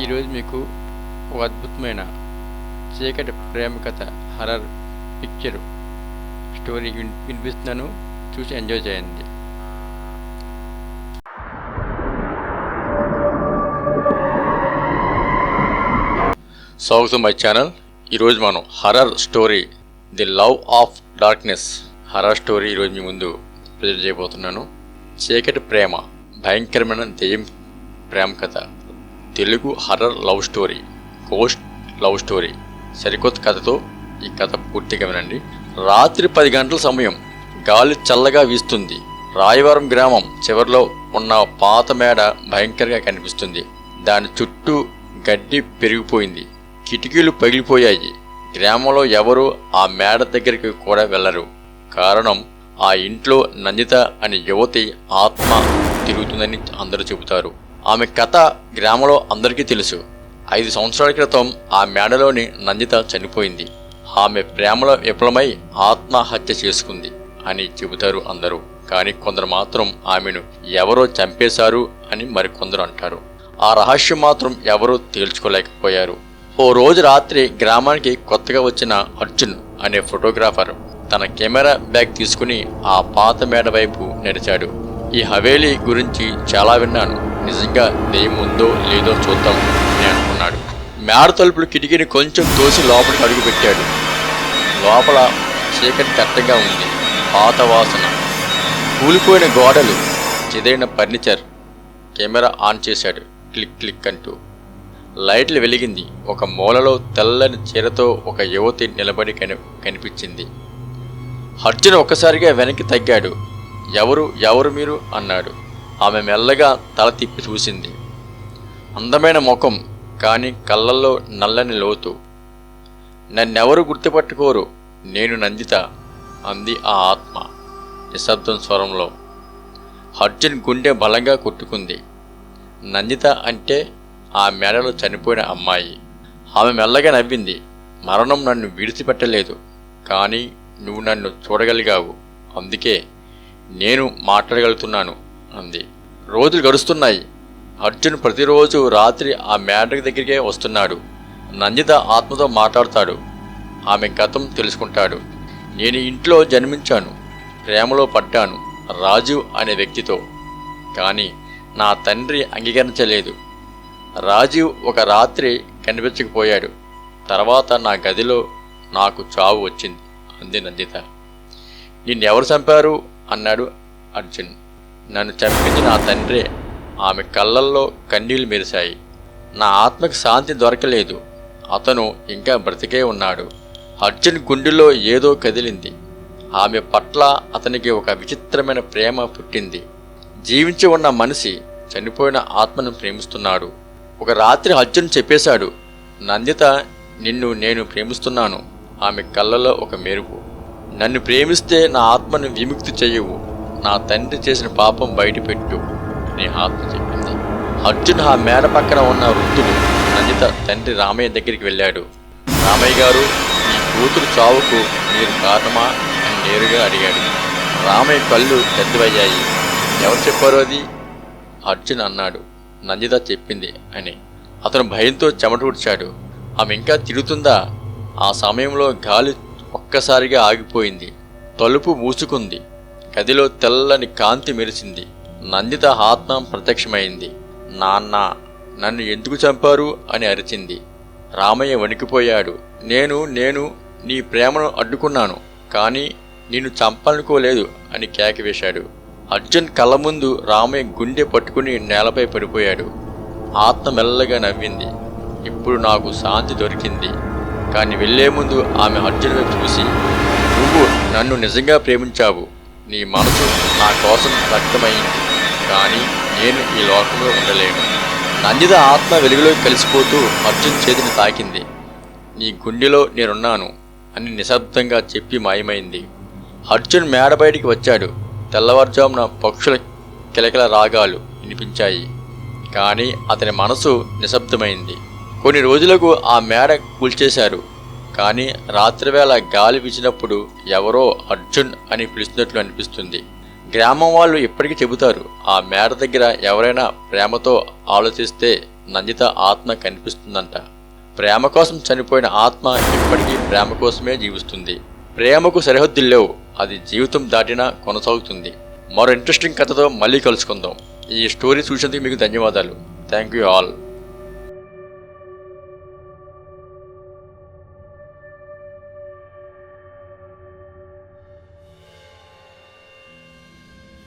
ఈరోజు మీకు ఒక అద్భుతమైన చీకటి ప్రేమ కథ హర్రర్ పిక్చర్ స్టోరీ వినిపిస్తున్నాను. చూసి ఎంజాయ్ చేయండి. స్వాగతం మై ఛానల్. ఈరోజు మనం horror story the love of darkness horror story ఈరోజు మీ ముందు ప్రజెంట్ చేయబోతున్నాను. చీకటి ప్రేమ, భయంకరమైన దెయ్యం ప్రేమ కథ, Telugu horror love story, ghost love story. సరికొత్త కథతో ఈ కథ పూర్తిగా వినండి. రాత్రి 10 గంటల సమయం. గాలి చల్లగా వీస్తుంది. రాయవరం గ్రామం చివరిలో ఉన్న పాత మేడ భయంకరంగా కనిపిస్తుంది. దాని చుట్టూ గడ్డి పెరిగిపోయింది. కిటికీలు పగిలిపోయాయి. గ్రామంలో ఎవరూ ఆ మేడ దగ్గరికి కూడా వెళ్లరు. కారణం, ఆ ఇంట్లో నందిత అనే యువతి ఆత్మ తిరుగుతుందని అందరూ చెబుతారు. ఆమె కథ గ్రామంలో అందరికీ తెలుసు. 5 సంవత్సరాల క్రితం ఆ మేడలోని నందిత చనిపోయింది. ఆమె ప్రేమలో విఫలమై ఆత్మహత్య చేసుకుంది అని చెబుతారు అందరూ. కానీ కొందరు మాత్రం ఆమెను ఎవరో చంపేశారు అని మరికొందరు అంటారు. ఆ రహస్యం మాత్రం ఎవరూ తేల్చుకోలేకపోయారు. ఓ రోజు రాత్రి గ్రామానికి కొత్తగా వచ్చిన అర్జున్ అనే ఫోటోగ్రాఫర్ తన కెమెరా బ్యాగ్ తీసుకుని ఆ పాత మేడ వైపు నడిచాడు. ఈ హవేలీ గురించి చాలా విన్నాను, నిజంగా దెయ్యం ఉందో లేదో చూద్దాం అని అనుకున్నాడు. మేడ తలుపులు కిటికీని కొంచెం తోసి లోపలికి అడుగుపెట్టాడు. లోపల చీకటి దట్టంగా ఉంది. పాత వాసన, కూలిపోయిన గోడలు, చెదిరిన ఫర్నిచర్. కెమెరా ఆన్ చేశాడు. క్లిక్ క్లిక్ అంటూ లైట్లు వెలిగింది. ఒక మూలలో తెల్లని చీరతో ఒక యువతి నిలబడి కనిపించింది. అర్జున్ ఒక్కసారిగా వెనక్కి తగ్గాడు. ఎవరు మీరు అన్నాడు. ఆమె మెల్లగా తల తిప్పి చూసింది. అందమైన ముఖం, కానీ కళ్ళల్లో నల్లని లోతు. నన్నెవరు గుర్తుపట్టుకోరు, నేను నందిత అంది ఆ ఆత్మ నిశ్శబ్దం స్వరంలో. అర్జున్ గుండె బలంగా కొట్టుకుంది. నందిత అంటే ఆ మేడలో చనిపోయిన అమ్మాయి. ఆమె మెల్లగా నవ్వింది. మరణం నన్ను విడిచిపెట్టలేదు, కానీ నువ్వు నన్ను చూడగలిగావు, అందుకే నేను మాట్లాడగలుగుతున్నాను అంది. రోజులు గడుస్తున్నాయి. అర్జున్ ప్రతిరోజు రాత్రి ఆ మేడ దగ్గరికే వస్తున్నాడు. నందిత ఆత్మతో మాట్లాడతాడు. ఆమె గతం తెలుసుకుంటాడు. నేను ఇంట్లో జన్మించాను, ప్రేమలో పడ్డాను రాజు అనే వ్యక్తితో, కానీ నా తండ్రి అంగీకరించలేదు. రాజీవ్ ఒక రాత్రి కనిపించకపోయాడు. తర్వాత నా గదిలో నాకు చావు వచ్చింది అంది నందిత. నిన్నెవరు చంపారు అన్నాడు అర్జున్. నన్ను చంపింది నా తండ్రే. ఆమె కళ్ళల్లో కన్నీళ్లు మెరిశాయి. నా ఆత్మకి శాంతి దొరకలేదు, అతను ఇంకా బ్రతికే ఉన్నాడు. అర్జున్ గుండెలో ఏదో కదిలింది. ఆమె పట్ల అతనికి ఒక విచిత్రమైన ప్రేమ పుట్టింది. జీవించి ఉన్న మనిషి చనిపోయిన ఆత్మను ప్రేమిస్తున్నాడు. ఒక రాత్రి అర్జున్ చెప్పేశాడు, నందిత, నిన్ను నేను ప్రేమిస్తున్నాను. ఆమె కళ్ళలో ఒక మెరుపు. నన్ను ప్రేమిస్తే నా ఆత్మను విముక్తి చెయ్యవు, నా తండ్రి చేసిన పాపం బయటపెట్టు అని ఆత్మ చెప్పింది. అర్జున్ ఆ మేడ పక్కన ఉన్న వృద్ధుడు నందిత తండ్రి రామయ్య దగ్గరికి వెళ్ళాడు. రామయ్య గారు, ఈ కూతురు చావుకు మీరు కారణమా అని నేరుగా అడిగాడు. రామయ్య కళ్ళు పెద్దవయ్యాయి. ఎవరు చెప్పారు అది? అర్జున్ అన్నాడు. నందిత చెప్పింది అని. అతను భయంతో చెమటూడ్చాడు. ఆమె ఇంకా తిరుగుతుందా? ఆ సమయంలో గాలి ఒక్కసారిగా ఆగిపోయింది. తలుపు మూసుకుంది. గదిలో తెల్లని కాంతి మెరిసింది. నందిత ఆత్మ ప్రత్యక్షమైంది. నాన్న, నన్ను ఎందుకు చంపారు అని అరిచింది. రామయ్య వణికిపోయాడు. నేను నీ ప్రేమను అడ్డుకున్నాను, కానీ నిన్ను చంపాలనుకోలేదు అని కేకవేశాడు. అర్జున్ కళ్ళ ముందు రామయ్య గుండె పట్టుకుని నేలపై పడిపోయాడు. ఆత్మ మెల్లగా నవ్వింది. ఇప్పుడు నాకు శాంతి దొరికింది. కానీ వెళ్లే ముందు ఆమె అర్జున్ వైపు చూసి, నువ్వు నన్ను నిజంగా ప్రేమించావు. నీ మనసు నా కోసం రక్తమైంది, కానీ నేను ఈ లోకంలో ఉండలేను. నందిత ఆత్మ వెలుగులోకి కలిసిపోతూ అర్జున్ చేతిని తాకింది. నీ గుండెలో నేనున్నాను అని నిశ్శబ్దంగా చెప్పి మాయమైంది. అర్జున్ మేడ బయటికి వచ్చాడు. తెల్లవారుజామున పక్షుల కిలకిల రాగాలు వినిపించాయి, కానీ అతని మనసు నిశ్శబ్దమైంది. కొన్ని రోజులకు ఆ మేడ కూల్చేశారు. కానీ రాత్రివేళ గాలి వీచినప్పుడు ఎవరో అర్జున్ అని పిలుస్తున్నట్లు అనిపిస్తుంది. గ్రామం వాళ్ళు ఇప్పటికీ చెబుతారు, ఆ మేడ దగ్గర ఎవరైనా ప్రేమతో ఆలోచిస్తే నందిత ఆత్మ కనిపిస్తుందంట. ప్రేమ కోసం చనిపోయిన ఆత్మ ఇప్పటికీ ప్రేమ కోసమే జీవిస్తుంది. ప్రేమకు సరిహద్దులు లేవు, అది జీవితం దాటినా కొనసాగుతుంది. మరో ఇంట్రెస్టింగ్ కథతో మళ్ళీ కలుసుకుందాం. ఈ స్టోరీ చూసేందుకు మీకు ధన్యవాదాలు. Thank you all.